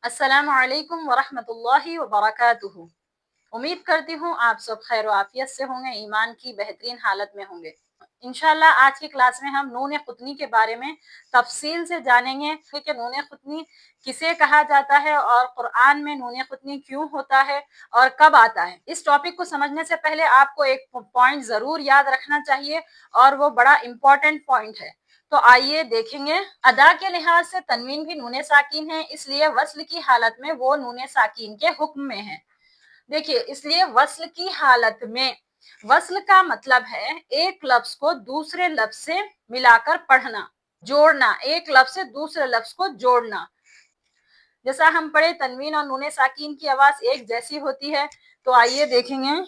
अस्सलामु अलैकुम वरहमतुल्लाहि वबरकातुहू। उम्मीद करती हूँ आप सब खैर आफियत से होंगे, ईमान की बेहतरीन हालत में होंगे। इंशाल्लाह आज की क्लास में हम नून खुतनी के बारे में तफसील से जानेंगे कि नून खुतनी किसे कहा जाता है और कुरान में नून खुतनी क्यों होता है और कब आता है। इस टॉपिक को समझने से पहले आपको एक पॉइंट जरूर याद रखना चाहिए और वो बड़ा इंपॉर्टेंट पॉइंट है। तो आइए देखेंगे। अदा के लिहाज से तनवीन भी नून साकिन है, इसलिए वस्ल की हालत में वो नून साकिन के हुक्म में है। देखिए, इसलिए वस्ल की हालत में, वस्ल का मतलब है एक लफ्ज को दूसरे लफ्ज से मिलाकर पढ़ना, जोड़ना, एक लफ्ज से दूसरे लफ्ज को जोड़ना। जैसा हम पढ़े तनवीन और नून साकिन की आवाज एक जैसी होती है। तो आइए देखेंगे।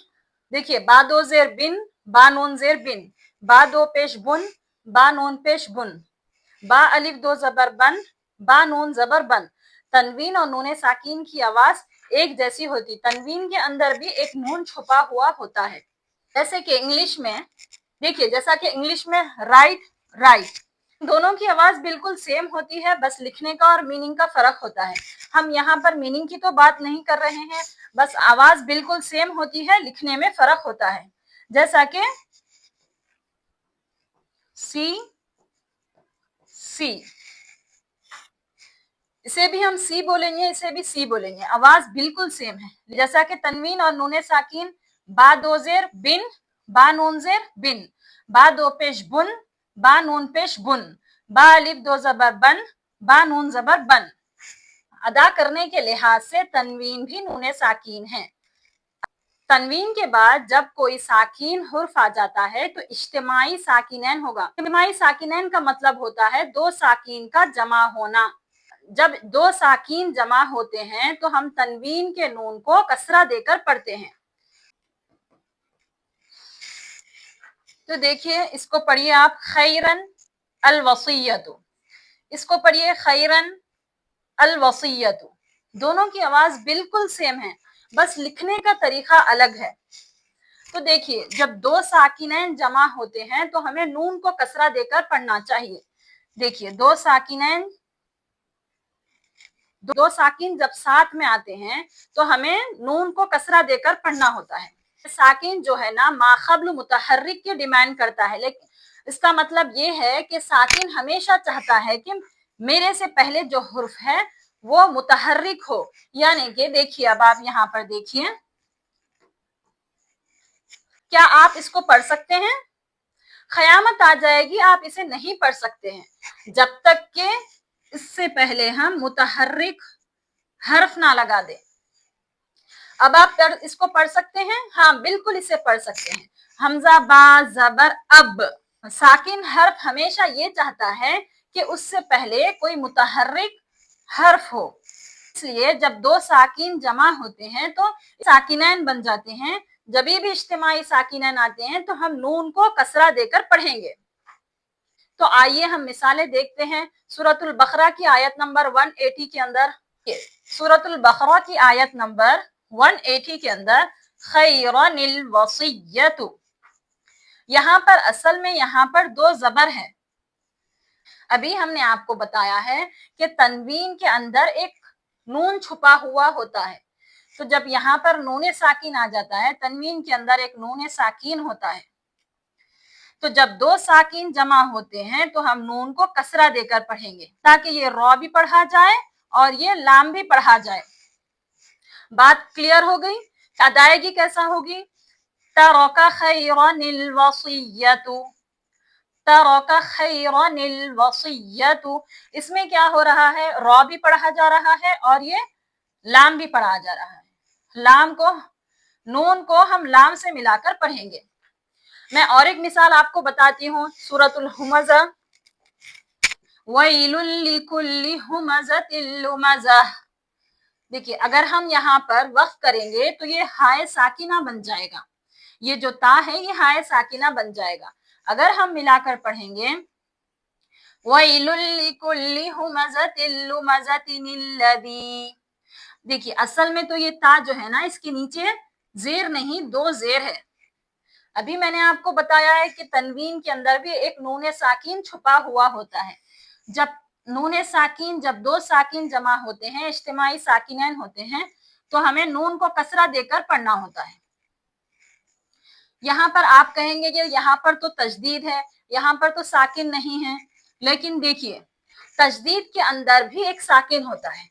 देखिए, बा दो जेर बिन, बा नून जेर बिन, बा दो पेश बुन, बा नून पेश बुन, बा अलिफ दो जबर बन, बा नून जबर बन। तनवीन और नून साकिन की आवाज एक जैसी होती। तनवीन के अंदर भी एक नून छुपा हुआ होता है। जैसे कि इंग्लिश में देखिए, जैसा कि इंग्लिश में राइट, राइट, दोनों की आवाज बिल्कुल सेम होती है, बस लिखने का और मीनिंग का फर्क होता है। हम यहाँ पर मीनिंग की तो बात नहीं कर रहे हैं, बस आवाज बिल्कुल सेम होती है, लिखने में फर्क होता है। जैसा कि सी, सी, इसे भी हम सी बोलेंगे, इसे भी सी बोलेंगे, आवाज बिल्कुल सेम है। जैसा कि तनवीन और नून साकिन, बा दो जेर बिन, बा नून जेर बिन, बा दो पेश बुन, बा नून पेश बुन, बा अलिफ दो जबर बन, बा नून जबर बन। अदा करने के लिहाज से तनवीन भी नून साकिन है। तनवीन के बाद जब कोई साकिन हुर्फ आ जाता है तो इज्तिमाई साकिनैन होगा। इज्तिमाई साकिनैन का मतलब होता है दो साकिन का जमा होना। जब दो साकिन जमा होते हैं तो हम तनवीन के नून को कसरा देकर पढ़ते हैं। तो देखिए, इसको पढ़िए आप, खैरन अल वसीयतु, इसको पढ़िए खैरन अल वसीयतु। दोनों की आवाज बिल्कुल सेम है, बस लिखने का तरीका अलग है। तो देखिए, जब दो साकिनैन जमा होते हैं तो हमें नून को कसरा देकर पढ़ना चाहिए। देखिए, दो साकिनैन, दो साकिन जब साथ में आते हैं तो हमें नून को कसरा देकर पढ़ना होता है। साकिन जो है ना, माखब्ल मुतहर्रिक की डिमांड करता है, लेकिन इसका मतलब ये है कि साकिन हमेशा चाहता है कि मेरे से पहले जो हुर्फ है वो मुतहर्रिक हो। यानी कि देखिए, अब आप यहाँ पर देखिए, क्या आप इसको पढ़ सकते हैं? क़यामत आ जाएगी आप इसे नहीं पढ़ सकते हैं जब तक कि इससे पहले हम मुतहर्रिक हर्फ ना लगा दें। अब आप इसको पढ़ सकते हैं? हाँ, बिल्कुल इसे पढ़ सकते हैं। हमजा बा जबर अब। साकिन हर्फ हमेशा ये चाहता है कि उससे पहले कोई मुतहर्रिक हर्फ हो, इसलिए जब दो साकिन जमा होते हैं तो साकिनैन बन जाते हैं। जब भी इज्तिमाई साकिनैन आते हैं तो हम नून को कसरा देकर पढ़ेंगे। तो आइए हम मिसालें देखते हैं। सूरतुल बकरा की आयत नंबर 180 के अंदर, सूरतुल बकरा की आयत नंबर 180 के अंदर खैरनिल वसियतु, यहाँ पर असल में यहाँ पर दो जबर है। अभी हमने आपको बताया है कि तनवीन के अंदर एक नून छुपा हुआ होता है। तो जब यहाँ पर नून साकिन आ जाता है, तनवीन के अंदर एक नून साकिन होता है। तो जब दो साकिन जमा होते हैं तो हम नून को कसरा देकर पढ़ेंगे ताकि ये रॉ भी पढ़ा जाए और ये लाम भी पढ़ा जाए। बात क्लियर हो गई? अदायगी कैसा होगी? तरका खैरनिल वसियतु, तरका खैरनिल वसियतु। इसमें क्या हो रहा है? रॉ भी पढ़ा जा रहा है और ये लाम भी पढ़ा जा रहा है। लाम को, नून को हम लाम से मिलाकर पढ़ेंगे। मैं और एक मिसाल आपको बताती हूँ। सूरतुल हुमज़ा, वैलुल लिकुल्लि हुमज़तिल लुमज़ह। देखिए, अगर हम यहाँ पर वक्फ करेंगे तो ये हाय साकिना बन जाएगा। ये जो ता है ये हाय साकिना बन जाएगा। अगर हम मिलाकर पढ़ेंगे वैलुल लिकुल्लि हुमज़तिल लुमज़तिनिल्लज़ी, देखिए असल में तो ये ता जो है ना, इसके नीचे जेर नहीं, दो जेर है। अभी मैंने आपको बताया है कि तनवीन के अंदर भी एक नून साकिन छुपा हुआ होता है। जब नून साकिन जब दो साकिन जमा होते हैं, इज्तिमाई साकिनैन होते हैं, तो हमें नून को कसरा देकर पढ़ना होता है। यहाँ पर आप कहेंगे कि यहाँ पर तो तजदीद है, यहाँ पर तो साकिन नहीं है, लेकिन देखिए तजदीद के अंदर भी एक साकिन होता है।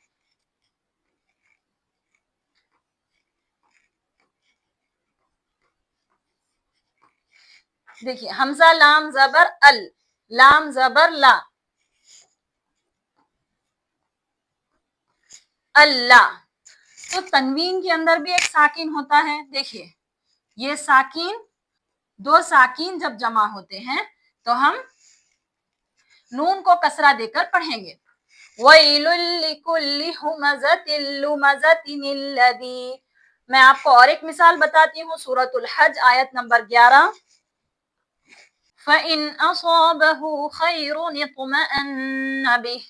देखिए हमजा लाम जबर अल, लाम जबर ला, अल्लाह। तो तनवीन के अंदर भी एक साकिन होता है। देखिए ये साकिन, दो साकिन जब जमा होते हैं तो हम नून को कसरा देकर पढ़ेंगे। वैलुल लिकुल्लि हुमज़तिन लुमज़तिन लज़ी। मैं आपको और एक मिसाल बताती हूँ, सूरतुल हज आयत नंबर 11। फ़इन असाबहु खैरुन इत्मअन्न बिह।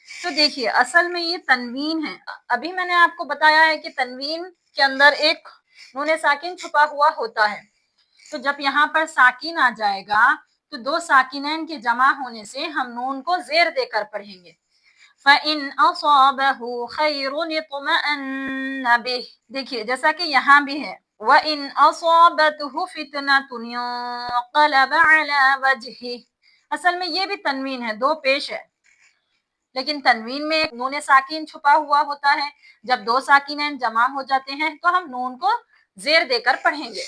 तो देखिए असल में ये तनवीन है। अभी मैंने आपको बताया है कि तनवीन के अंदर एक नून साकिन छुपा हुआ होता है। तो जब यहाँ पर साकिन आ जाएगा तो दो साकिनैन के जमा होने से हम नून को जेर देकर पढ़ेंगे। फ़इन असाबहु खैरुन इत्मअन्न बिह। देखिए जैसा कि यहाँ भी है, वइन असाबतहु फितनतुन इंक़लब अला वजहिही। असल में ये भी तनवीन है, दो पेश है, लेकिन तनवीन में एक नून साकिन छुपा हुआ होता है। जब दो साकिनैन जमा हो जाते हैं तो हम नून को जेर देकर पढ़ेंगे।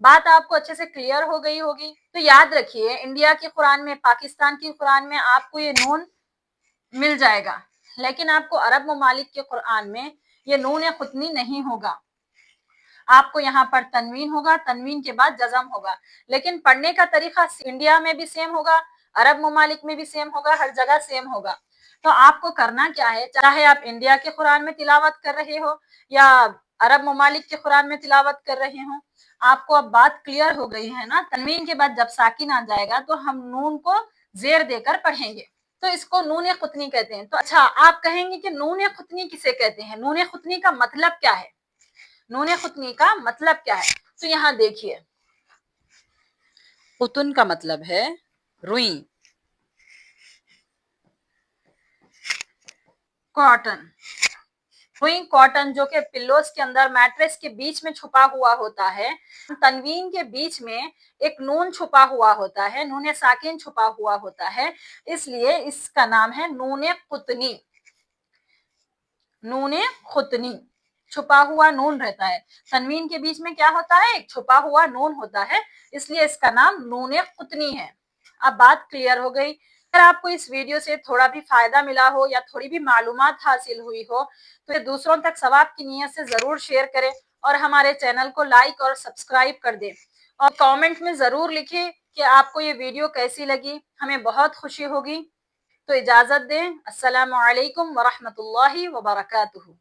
बात आपको अच्छे से क्लियर हो गई होगी। तो याद रखिए इंडिया के कुरान में, पाकिस्तान की कुरान में आपको ये नून मिल जाएगा, लेकिन आपको अरब ममालिक के कुरान में ये नून खुतनी नहीं होगा। आपको यहाँ पर तनवीन होगा, तनवीन के बाद जज़म होगा, लेकिन पढ़ने का तरीका इंडिया में भी सेम होगा, अरब ममालिक में भी सेम होगा, हर जगह सेम होगा। तो आपको करना क्या है, चाहे आप इंडिया के कुरान में तिलावत कर रहे हो या अरब ममालिक के कुरान में तिलावत कर रहे हो, आपको अब बात क्लियर हो गई है ना। तनवीन के बाद जब साकिन आ जाएगा तो हम नून को जेर देकर पढ़ेंगे, तो इसको नून खुतनी कहते हैं। तो अच्छा आप कहेंगे कि नून खुतनी किसे कहते हैं, नून खुतनी का मतलब क्या है, नून खुतनी का मतलब क्या है? तो यहाँ देखिए खुतन का मतलब है रुई, कॉटन। रुई कॉटन जो कि पिल्लोस के अंदर, मैट्रेस के बीच में छुपा हुआ होता है। तनवीन के बीच में एक नून छुपा हुआ होता है, नून साकिन छुपा हुआ होता है, इसलिए इसका नाम है नून खुतनी। नून खुतनी, छुपा हुआ नून रहता है। तनवीन के बीच में क्या होता है, एक छुपा हुआ नून होता है, इसलिए इसका नाम नून खुतनी है। अब बात क्लियर हो गई। अगर आपको इस वीडियो से थोड़ा भी फायदा मिला हो या थोड़ी भी मालूमात हासिल हुई हो तो दूसरों तक सवाब की नीयत से जरूर शेयर करें और हमारे चैनल को लाइक और सब्सक्राइब कर दें, और कमेंट में जरूर लिखें कि आपको ये वीडियो कैसी लगी, हमें बहुत खुशी होगी। तो इजाजत दें। अस्सलामु अलैकुम व रहमतुल्लाहि व बरकातुहू।